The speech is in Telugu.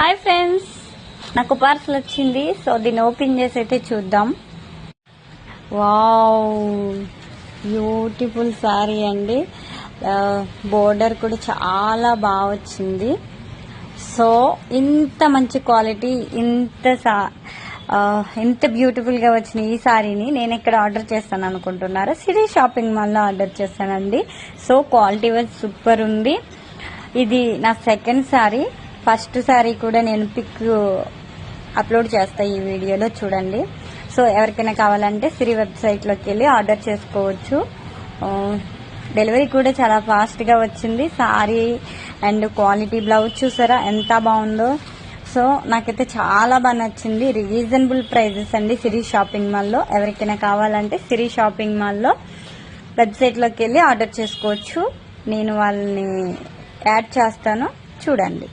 హాయ్ ఫ్రెండ్స్, నాకు పార్సల్ వచ్చింది. సో దీన్ని ఓపెన్ చేసి అయితే చూద్దాం. వావ్, బ్యూటిఫుల్ సారీ అండి. బోర్డర్ కూడా చాలా బాగా వచ్చింది. సో ఇంత మంచి క్వాలిటీ, ఇంత బ్యూటిఫుల్ గా వచ్చిన ఈ సారీని నేను ఎక్కడ ఆర్డర్ చేస్తాను అనుకుంటున్నారా? సిటీ షాపింగ్ మాల్ లో ఆర్డర్ చేస్తానండి. సో క్వాలిటీ వైజ్ సూపర్ ఉంది. ఇది నా సెకండ్ సారీ. ఫస్ట్ సారీ కూడా నేను పిక్ అప్లోడ్ చేస్తా ఈ వీడియోలో, చూడండి. సో ఎవరికైనా కావాలంటే సిరి వెబ్సైట్లోకి వెళ్ళి ఆర్డర్ చేసుకోవచ్చు. డెలివరీ కూడా చాలా ఫాస్ట్గా వచ్చింది. సారీ అండ్ క్వాలిటీ, బ్లౌజ్ చూసారా ఎంత బాగుందో. సో నాకైతే చాలా బాగా నచ్చింది. రీజనబుల్ ప్రైజెస్ అండి సిరి షాపింగ్ మాల్లో. ఎవరికైనా కావాలంటే సిరి షాపింగ్ మాల్లో వెబ్సైట్లోకి వెళ్ళి ఆర్డర్ చేసుకోవచ్చు. నేను వాళ్ళని యాడ్ చేస్తాను, చూడండి.